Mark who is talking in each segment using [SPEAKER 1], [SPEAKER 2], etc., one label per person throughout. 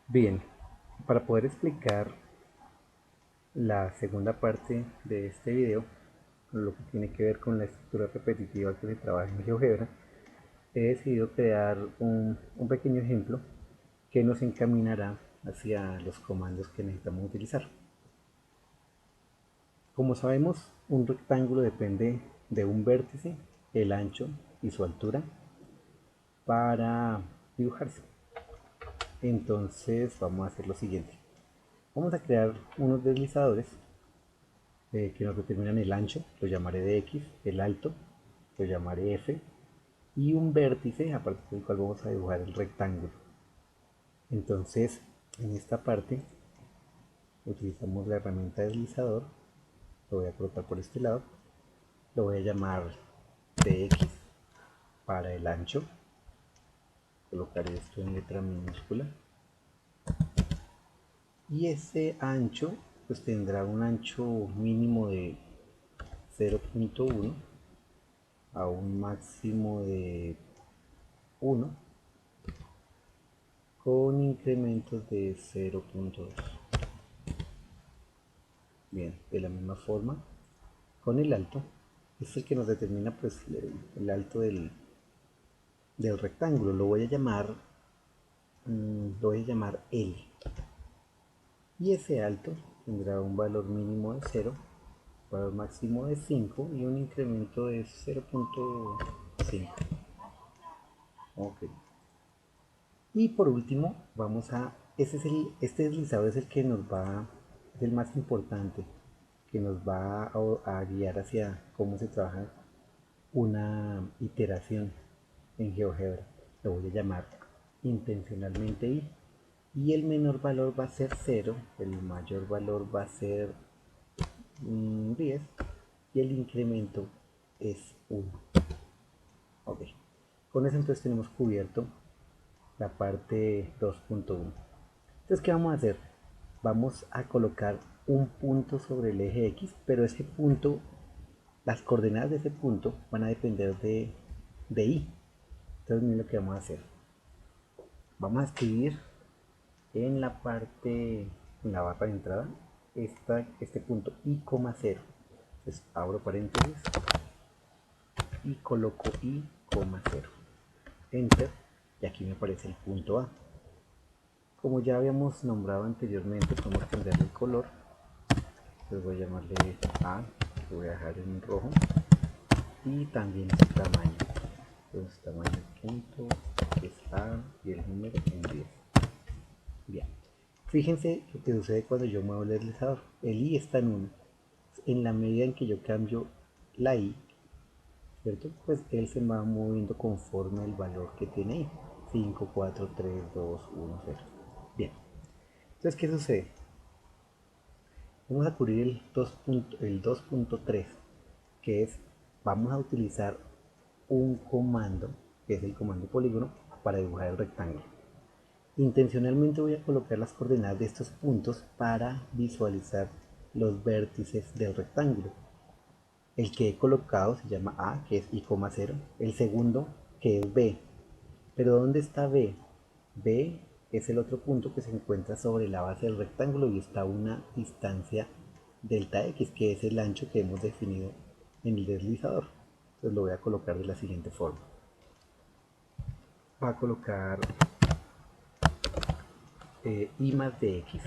[SPEAKER 1] Bien, para poder explicar la segunda parte de este video, lo que tiene que ver con la estructura repetitiva que se trabaja en GeoGebra, he decidido crear un pequeño ejemplo que nos encaminará hacia los comandos que necesitamos utilizar. Como sabemos, un rectángulo depende de un vértice, el ancho y su altura para dibujarse. Entonces vamos a hacer lo siguiente. Vamos a crear unos deslizadores que nos determinan el ancho, lo llamaré de X, el alto, lo llamaré F, y un vértice a partir del cual vamos a dibujar el rectángulo. Entonces, en esta parte utilizamos la herramienta deslizador, lo voy a colocar por este lado, lo voy a llamar dx para el ancho, colocaré esto en letra minúscula, y ese ancho pues tendrá un ancho mínimo de 0.1 a un máximo de 1 con incrementos de 0.2. Bien, de la misma forma con el alto, es el que nos determina pues el alto del rectángulo. Lo voy a llamar L, y ese alto tendrá un valor mínimo de 0, valor máximo de 5 y un incremento de 0.5. Ok. Y por último, este deslizador es el que es el más importante, que nos va a guiar hacia cómo se trabaja una iteración en GeoGebra. Lo voy a llamar intencionalmente I. Y el menor valor va a ser 0, el mayor valor va a ser 10 y el incremento es 1. Ok. Con eso entonces tenemos cubierto la parte 2.1. Entonces, ¿qué vamos a hacer? Vamos a colocar un punto sobre el eje X, pero ese punto, las coordenadas de ese punto van a depender de Y. Entonces, miren lo que vamos a hacer. Vamos a escribir en la parte, en la barra de entrada, este punto I, 0. Entonces, abro paréntesis y coloco I, 0. Enter, y aquí me aparece el punto A. Como ya habíamos nombrado anteriormente, podemos cambiar el color. Entonces voy a llamarle A, lo voy a dejar en rojo, y también su tamaño. Entonces tamaño punto es A y el número en 10. Bien, fíjense lo que sucede cuando yo muevo el deslizador. El I está en 1. En la medida en que yo cambio la I, ¿cierto? Pues él se va moviendo conforme el valor que tiene I. 5, 4, 3, 2, 1, 0. Bien, entonces ¿qué sucede? Vamos a cubrir el 2.3, que es, vamos a utilizar un comando, que es el comando polígono, para dibujar el rectángulo. Intencionalmente voy a colocar las coordenadas de estos puntos para visualizar los vértices del rectángulo. El que he colocado se llama A, que es I, 0. El segundo, que es B. Pero ¿dónde está B? B es el otro punto que se encuentra sobre la base del rectángulo y está a una distancia delta X, que es el ancho que hemos definido en el deslizador. Entonces lo voy a colocar de la siguiente forma. Va a colocar I más de X.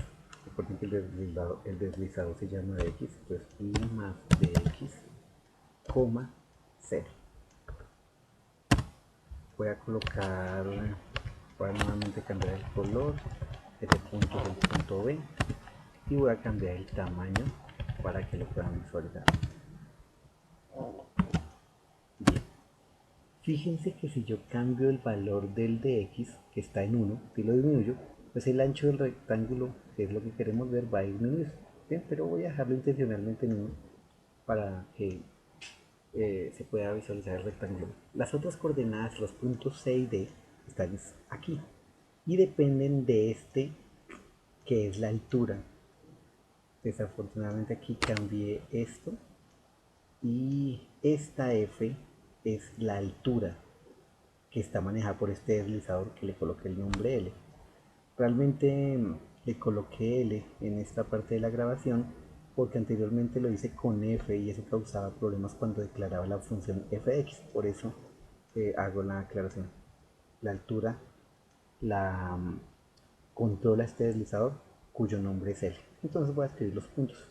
[SPEAKER 1] Recuerden que el deslizador se llama de X, entonces I más de X, 0. Voy a colocar, voy a nuevamente cambiar el color. Este punto es el punto B y voy a cambiar el tamaño para que lo puedan visualizar. Bien, fíjense que si yo cambio el valor del de X, que está en 1, si lo disminuyo, pues el ancho del rectángulo, que es lo que queremos ver, va a disminuir. Bien, pero voy a dejarlo intencionalmente en 1 para que se pueda visualizar el rectángulo. Las otras coordenadas, los puntos C y D, están aquí y dependen de este, que es la altura. Desafortunadamente aquí cambié esto, y esta F es la altura que está manejada por este deslizador que le coloqué el nombre L. Realmente le coloqué L en esta parte de la grabación porque anteriormente lo hice con F y eso causaba problemas cuando declaraba la función fx. Por eso hago la aclaración. La altura la controla este deslizador cuyo nombre es L. Entonces voy a escribir los puntos.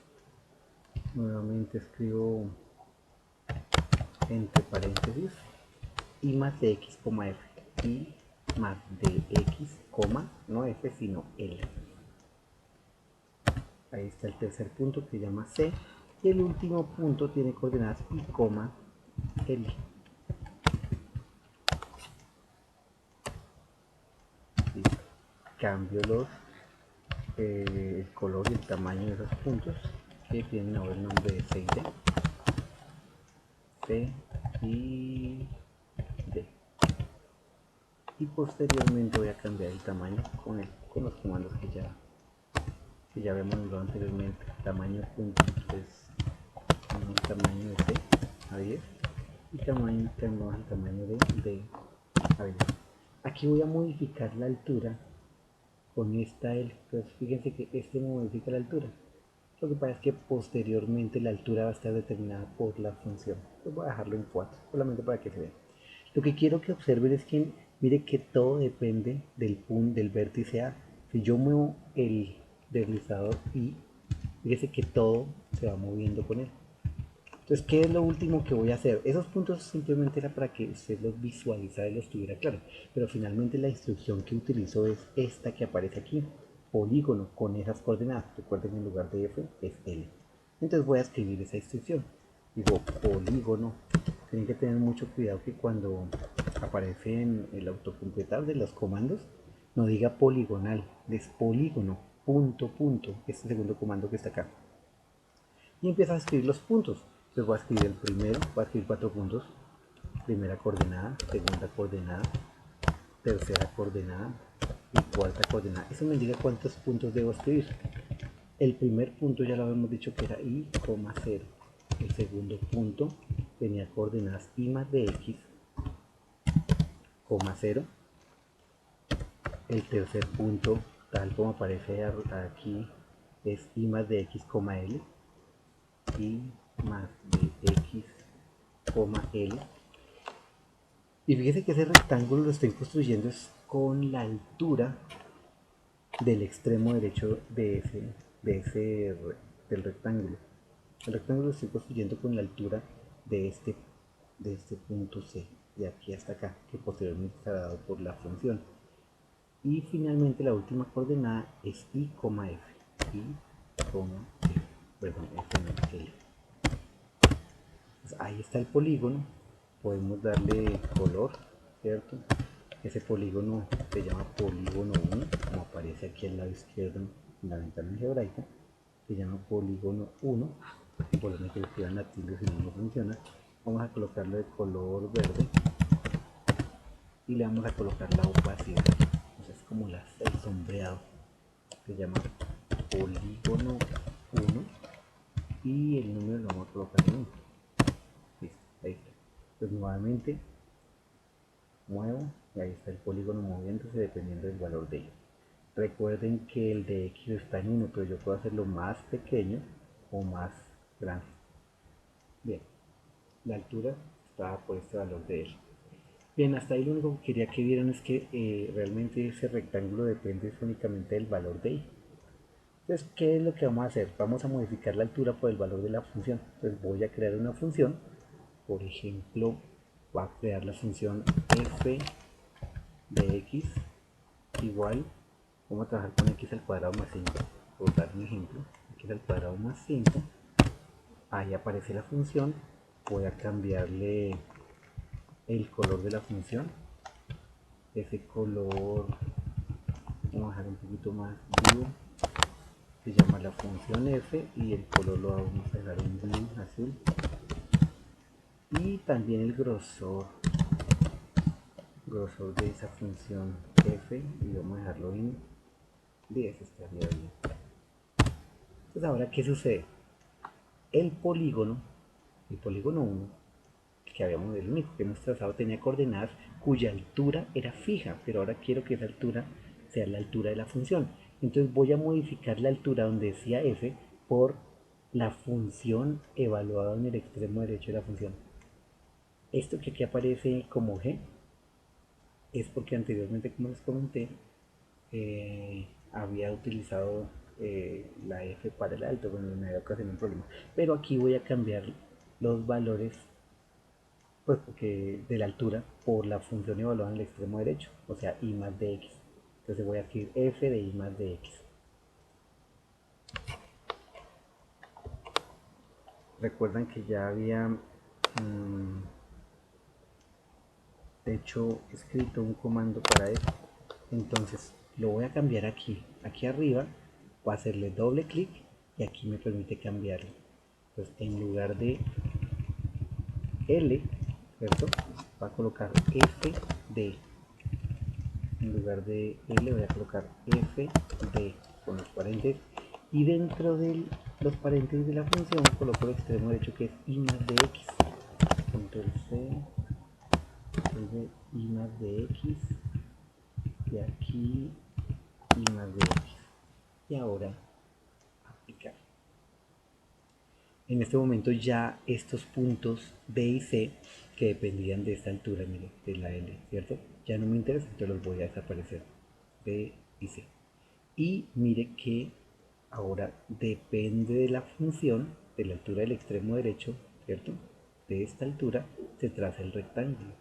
[SPEAKER 1] Nuevamente escribo entre paréntesis y más de x, f y más de x, no f sino L. Ahí está el tercer punto que se llama C y el último punto tiene coordenadas y, L. Listo. Cambio el color y el tamaño de esos puntos que tienen ahora el nombre de C y D. C y D. Y posteriormente voy a cambiar el tamaño con los comandos que ya habíamos usado anteriormente. Tamaño punto, entonces el tamaño de C a 10 y cambiamos el tamaño de D a 10. Aquí voy a modificar la altura con esta L. Entonces fíjense que este modifica la altura. Lo que pasa es que posteriormente la altura va a estar determinada por la función. Entonces voy a dejarlo en 4, solamente para que se vea. Lo que quiero que observen es que mire que todo depende del punto del vértice A. Si yo muevo el deslizador y fíjese que todo se va moviendo con él. Entonces, ¿qué es lo último que voy a hacer? Esos puntos simplemente era para que usted los visualizara y los tuviera claro. Pero finalmente la instrucción que utilizo es esta que aparece aquí. Polígono con esas coordenadas. Recuerden, en lugar de F es L. Entonces voy a escribir esa instrucción. Digo polígono. Tienen que tener mucho cuidado que cuando aparece en el autocompletar de los comandos no diga poligonal, es polígono, punto, punto. Este segundo comando que está acá. Y empieza a escribir los puntos. Entonces voy a escribir el primero, voy a escribir 4 puntos. Primera coordenada, segunda coordenada, tercera coordenada y cuarta coordenada. Eso me indica cuántos puntos debo escribir. El primer punto ya lo habíamos dicho que era y, 0. El segundo punto tenía coordenadas y más de x, 0. El tercer punto, tal como aparece aquí, es y más de x, L. Y más de x, L. Y fíjese que ese rectángulo lo estoy construyendo es con la altura del extremo derecho del rectángulo. El rectángulo lo estoy construyendo con la altura de este punto C, de aquí hasta acá, que posteriormente será dado por la función. Y finalmente la última coordenada es y, f. Y, f. Perdón, f no, L. Pues ahí está el polígono. Podemos darle color, ¿cierto? Ese polígono se llama polígono 1, como aparece aquí al lado izquierdo en la ventana algebraica. Se llama polígono 1. Por lo menos que escriban la tilde si no funciona. Vamos a colocarlo de color verde y le vamos a colocar la opacidad. Entonces es como el sombreado. Se llama polígono 1 y el número lo vamos a colocar en 1. Listo, ahí está. Entonces nuevamente muevo y ahí está el polígono moviéndose dependiendo del valor de ellos. Recuerden que el de X está en 1, pero yo puedo hacerlo más pequeño o más grande. Bien, la altura está por este valor de L. Bien, hasta ahí lo único que quería que vieran es que realmente ese rectángulo depende únicamente del valor de Y. Entonces, ¿qué es lo que vamos a hacer? Vamos a modificar la altura por el valor de la función. Entonces voy a crear una función. Por ejemplo, voy a crear la función f de x igual, vamos a trabajar con x al cuadrado más 5, por dar un ejemplo, x al cuadrado más 5, ahí aparece la función, voy a cambiarle el color de la función, ese color, vamos a dejar un poquito más vivo, se llama la función f y el color lo vamos a dejar en blue, azul, y también el grosor de esa función f y vamos a dejarlo en 10, estaría bien. Entonces ahora, ¿qué sucede? El polígono 1, el único que hemos trazado, tenía coordenadas cuya altura era fija, pero ahora quiero que esa altura sea la altura de la función. Entonces voy a modificar la altura donde decía f por la función evaluada en el extremo derecho de la función. Esto que aquí aparece como g es porque anteriormente, como les comenté, había utilizado la f para el alto, bueno, me había ocasionado un problema. Pero aquí voy a cambiar los valores, pues porque de la altura, por la función evaluada en el extremo derecho, o sea, i más de x. Entonces voy a escribir f de i más de x. Recuerdan que ya había hecho, escrito un comando para eso. Entonces lo voy a cambiar aquí. Aquí arriba voy a hacerle doble clic y aquí me permite cambiarlo. Entonces en lugar de L, ¿cierto? Va a colocar F de. En lugar de L voy a colocar F de con los paréntesis. Y dentro de los paréntesis de la función coloco el extremo derecho que es i más de x. Control C, de i más de x. Y aquí i más de x. Y ahora aplicar. En este momento ya estos puntos B y C que dependían de esta altura, mire, de la L, ¿cierto? Ya no me interesa, entonces los voy a desaparecer. B y C. Y mire que ahora depende de la función, de la altura del extremo derecho, ¿cierto? De esta altura se traza el rectángulo.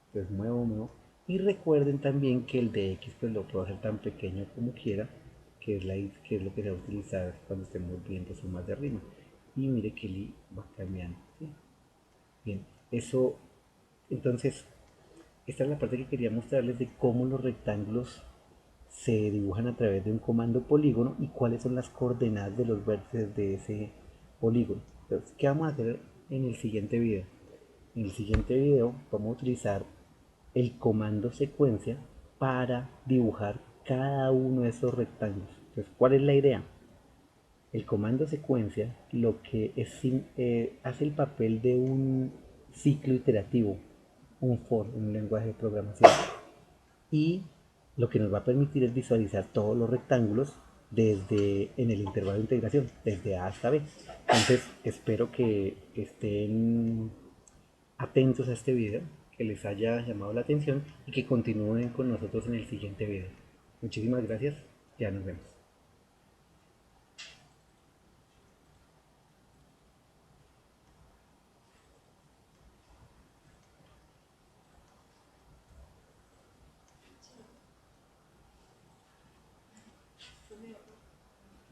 [SPEAKER 1] Entonces muevo. Y recuerden también que el de X pues lo puedo hacer tan pequeño como quiera, que es lo que se va a utilizar cuando estemos viendo sumas de rima. Y mire que el I va cambiando, ¿sí? Bien, eso, entonces, esta es la parte que quería mostrarles de cómo los rectángulos se dibujan a través de un comando polígono y cuáles son las coordenadas de los vértices de ese polígono. Entonces, ¿qué vamos a hacer en el siguiente video? En el siguiente video vamos a utilizar el comando secuencia para dibujar cada uno de esos rectángulos. Entonces, ¿cuál es la idea? El comando secuencia lo que es, hace el papel de un ciclo iterativo, un for, un lenguaje de programación. Y lo que nos va a permitir es visualizar todos los rectángulos desde en el intervalo de integración, desde A hasta B. Entonces, espero que estén atentos a este video, que les haya llamado la atención y que continúen con nosotros en el siguiente video. Muchísimas gracias, ya nos vemos.